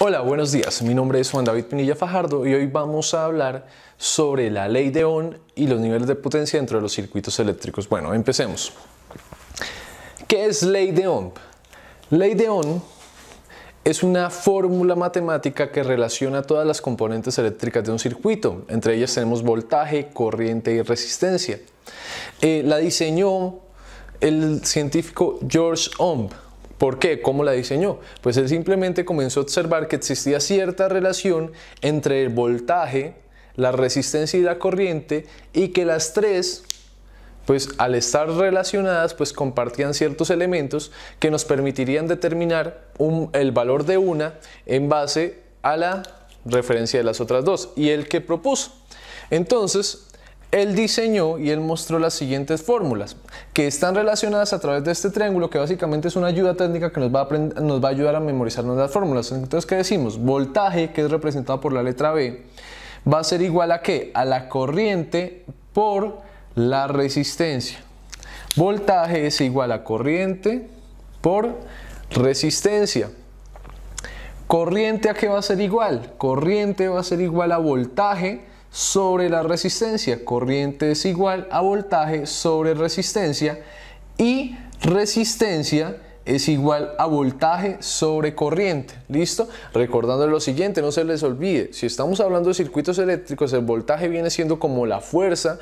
Hola, buenos días. Mi nombre es Juan David Pinilla Fajardo y hoy vamos a hablar sobre la ley de Ohm y los niveles de potencia dentro de los circuitos eléctricos. Bueno, empecemos. ¿Qué es ley de Ohm? Ley de Ohm es una fórmula matemática que relaciona todas las componentes eléctricas de un circuito. Entre ellas tenemos voltaje, corriente y resistencia. La diseñó el científico George Ohm. ¿Por qué? ¿Cómo la diseñó? Pues él simplemente comenzó a observar que existía cierta relación entre el voltaje, la resistencia y la corriente, y que las tres, pues al estar relacionadas, pues compartían ciertos elementos que nos permitirían determinar el valor de una en base a la referencia de las otras dos. Y él que propuso. Entonces, él diseñó y él mostró las siguientes fórmulas que están relacionadas a través de este triángulo, que básicamente es una ayuda técnica que nos va a ayudar a memorizarnos las fórmulas. Entonces, ¿qué decimos? Voltaje, que es representado por la letra B, va a ser igual a ¿qué? A la corriente por la resistencia. Voltaje es igual a corriente por resistencia. ¿Corriente a qué va a ser igual? Corriente va a ser igual a voltaje sobre la resistencia. Corriente es igual a voltaje sobre resistencia, y resistencia es igual a voltaje sobre corriente. ¿Listo? Recordando lo siguiente, no se les olvide, si estamos hablando de circuitos eléctricos, el voltaje viene siendo como la fuerza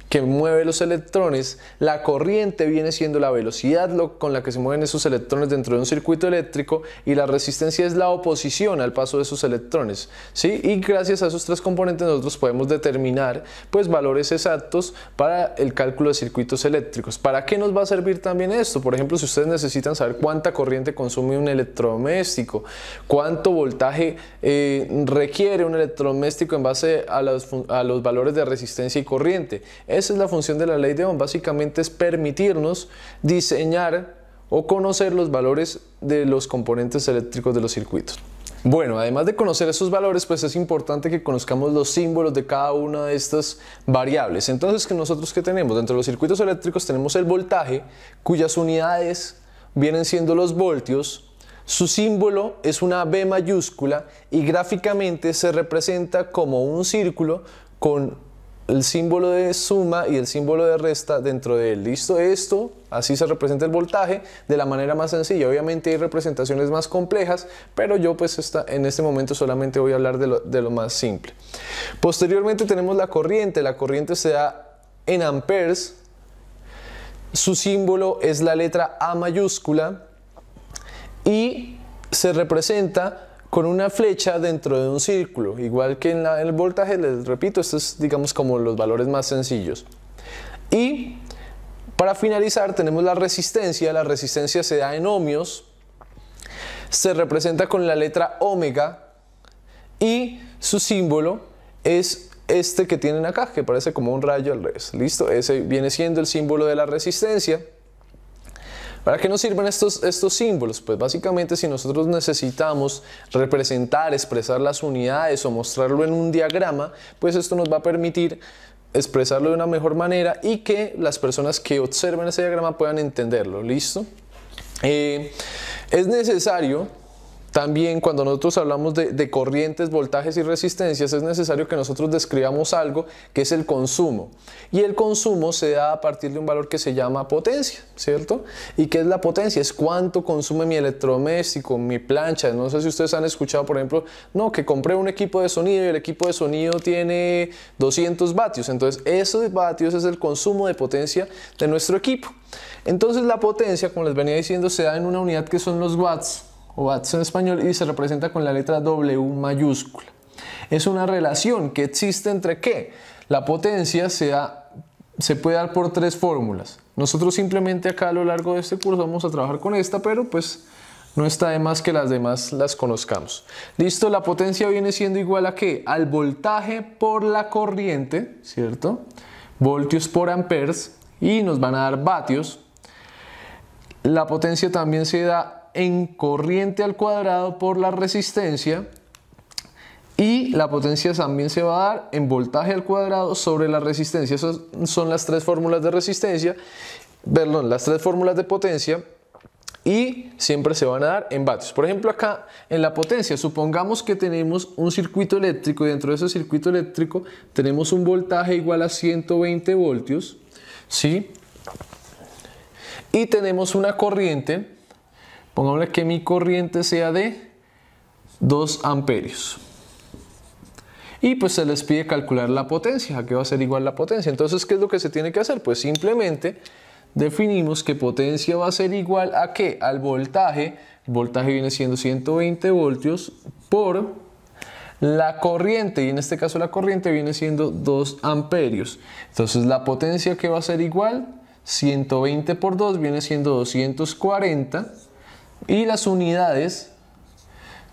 que mueve los electrones, la corriente viene siendo la velocidad con la que se mueven esos electrones dentro de un circuito eléctrico, y la resistencia es la oposición al paso de esos electrones, ¿sí? Y gracias a esos tres componentes nosotros podemos determinar pues valores exactos para el cálculo de circuitos eléctricos. ¿Para qué nos va a servir también esto? Por ejemplo, si ustedes necesitan saber cuánta corriente consume un electrodoméstico, cuánto voltaje requiere un electrodoméstico en base a los valores de resistencia y corriente. Esa es la función de la ley de Ohm. Básicamente es permitirnos diseñar o conocer los valores de los componentes eléctricos de los circuitos. Bueno, además de conocer esos valores, pues es importante que conozcamos los símbolos de cada una de estas variables. Entonces, nosotros ¿qué tenemos? Dentro de los circuitos eléctricos tenemos el voltaje, cuyas unidades vienen siendo los voltios. Su símbolo es una B mayúscula y gráficamente se representa como un círculo con el símbolo de suma y el símbolo de resta dentro de él. ¿Listo? Esto, así se representa el voltaje de la manera más sencilla. Obviamente hay representaciones más complejas, pero yo pues en este momento solamente voy a hablar de lo más simple. Posteriormente tenemos la corriente. La corriente se da en amperes. Su símbolo es la letra A mayúscula y se representa con una flecha dentro de un círculo, igual que en el voltaje. Les repito, estos es, digamos, como los valores más sencillos. Y para finalizar tenemos la resistencia. La resistencia se da en ohmios, se representa con la letra omega y su símbolo es este que tienen acá, que parece como un rayo al revés. ¿Listo? Ese viene siendo el símbolo de la resistencia. ¿Para qué nos sirven estos símbolos? Pues básicamente si nosotros necesitamos representar, expresar las unidades o mostrarlo en un diagrama, pues esto nos va a permitir expresarlo de una mejor manera y que las personas que observen ese diagrama puedan entenderlo. ¿Listo? Es necesario también, cuando nosotros hablamos de corrientes, voltajes y resistencias, es necesario que nosotros describamos algo que es el consumo. Y el consumo se da a partir de un valor que se llama potencia, ¿cierto? ¿Y qué es la potencia? Es cuánto consume mi electrodoméstico, mi plancha. No sé si ustedes han escuchado, por ejemplo, no, que compré un equipo de sonido y el equipo de sonido tiene 200 vatios. Entonces, esos vatios es el consumo de potencia de nuestro equipo. Entonces, la potencia, como les venía diciendo, se da en una unidad que son los watts, o watts en español, y se representa con la letra W mayúscula. Es una relación que existe entre ¿qué? La potencia se puede dar por tres fórmulas. Nosotros simplemente acá a lo largo de este curso vamos a trabajar con esta, pero pues no está de más que las demás las conozcamos. ¿Listo? La potencia viene siendo igual a ¿qué? Al voltaje por la corriente, ¿cierto? Voltios por amperes, y nos van a dar vatios. La potencia también se da en corriente al cuadrado por la resistencia, y la potencia también se va a dar en voltaje al cuadrado sobre la resistencia. Esas son las tres fórmulas de resistencia, perdón, las tres fórmulas de potencia. y siempre se van a dar en vatios. Por ejemplo, acá en la potencia, supongamos que tenemos un circuito eléctrico y dentro de ese circuito eléctrico tenemos un voltaje igual a 120 voltios, ¿sí? Y tenemos una corriente, pongámosle que mi corriente sea de 2 amperios. Y pues se les pide calcular la potencia, ¿a qué va a ser igual la potencia? Entonces, ¿qué es lo que se tiene que hacer? Pues simplemente definimos que potencia va a ser igual a ¿qué? Al voltaje. El voltaje viene siendo 120 voltios por la corriente, y en este caso la corriente viene siendo 2 amperios. Entonces la potencia que va a ser igual, 120 por 2 viene siendo 240, y las unidades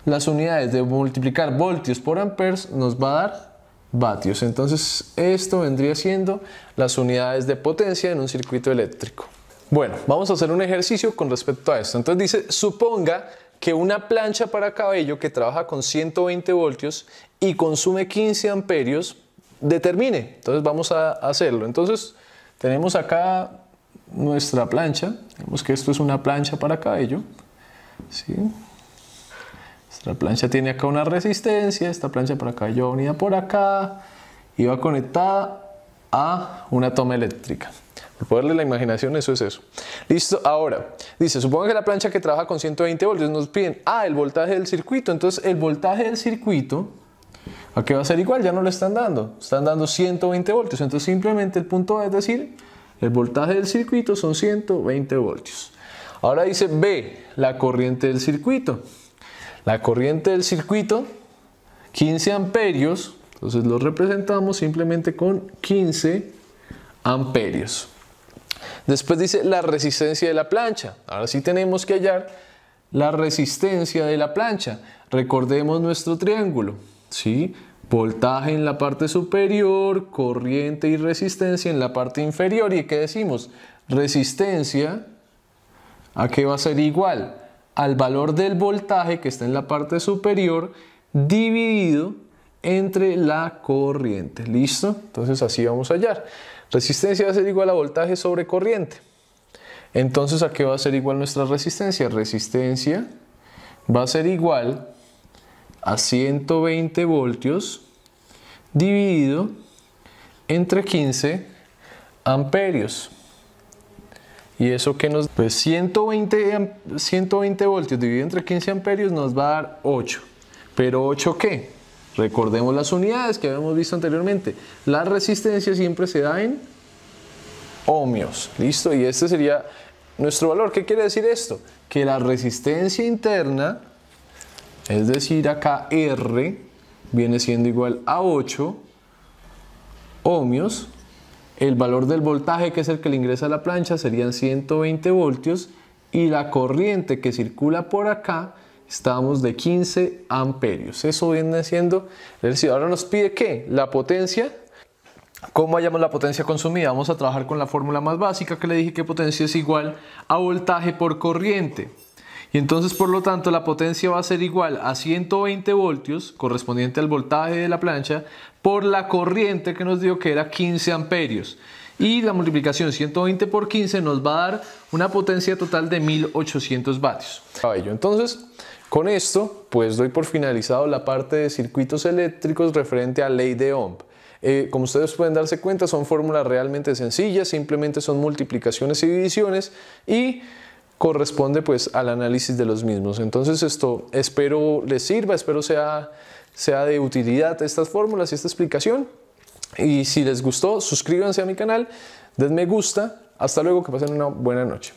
de multiplicar voltios por amperes nos va a dar vatios. Entonces esto vendría siendo las unidades de potencia en un circuito eléctrico. Bueno, vamos a hacer un ejercicio con respecto a esto. Entonces dice, suponga que una plancha para cabello que trabaja con 120 voltios y consume 15 amperios determine. Entonces vamos a hacerlo. Entonces tenemos acá nuestra plancha. Vemos que esto es una plancha para cabello, ¿sí? Nuestra plancha tiene acá una resistencia. Esta plancha para cabello va unida por acá y va conectada a una toma eléctrica. Por poderle la imaginación, eso es eso. Listo, ahora, dice, suponga que la plancha que trabaja con 120 voltios nos piden, el voltaje del circuito. Entonces, el voltaje del circuito, ¿a qué va a ser igual? Ya no le están dando 120 voltios. Entonces, simplemente el punto es decir, el voltaje del circuito son 120 voltios. Ahora dice, B, la corriente del circuito. La corriente del circuito, 15 amperios, entonces lo representamos simplemente con 15 amperios. Después dice la resistencia de la plancha. Ahora sí tenemos que hallar la resistencia de la plancha. Recordemos nuestro triángulo, ¿sí? Voltaje en la parte superior, corriente y resistencia en la parte inferior. ¿Y qué decimos? Resistencia, ¿a qué va a ser igual? Al valor del voltaje que está en la parte superior dividido entre la corriente. ¿Listo? Entonces así vamos a hallar. Resistencia va a ser igual a voltaje sobre corriente. Entonces, ¿a qué va a ser igual nuestra resistencia? Resistencia va a ser igual a 120 voltios dividido entre 15 amperios. ¿Y eso qué nos da? Pues 120 voltios dividido entre 15 amperios nos va a dar 8. ¿Pero 8 qué? Recordemos las unidades que habíamos visto anteriormente. La resistencia siempre se da en ohmios. ¿Listo? Y este sería nuestro valor. ¿Qué quiere decir esto? Que la resistencia interna, es decir, acá R, viene siendo igual a 8 ohmios. El valor del voltaje, que es el que le ingresa a la plancha, serían 120 voltios. Y la corriente que circula por acá, estamos de 15 amperios. Eso viene siendo, es decir, ahora nos pide ¿qué? La potencia. ¿Cómo hallamos la potencia consumida? Vamos a trabajar con la fórmula más básica que le dije, que potencia es igual a voltaje por corriente. Y entonces, por lo tanto, la potencia va a ser igual a 120 voltios, correspondiente al voltaje de la plancha, por la corriente que nos dio que era 15 amperios. Y la multiplicación 120 por 15 nos va a dar una potencia total de 1800 vatios. Entonces, con esto, pues doy por finalizado la parte de circuitos eléctricos referente a ley de Ohm. Como ustedes pueden darse cuenta, son fórmulas realmente sencillas, simplemente son multiplicaciones y divisiones y corresponde pues al análisis de los mismos. Entonces esto espero les sirva, espero sea de utilidad estas fórmulas y esta explicación. Y si les gustó, suscríbanse a mi canal, denme gusta. Hasta luego, que pasen una buena noche.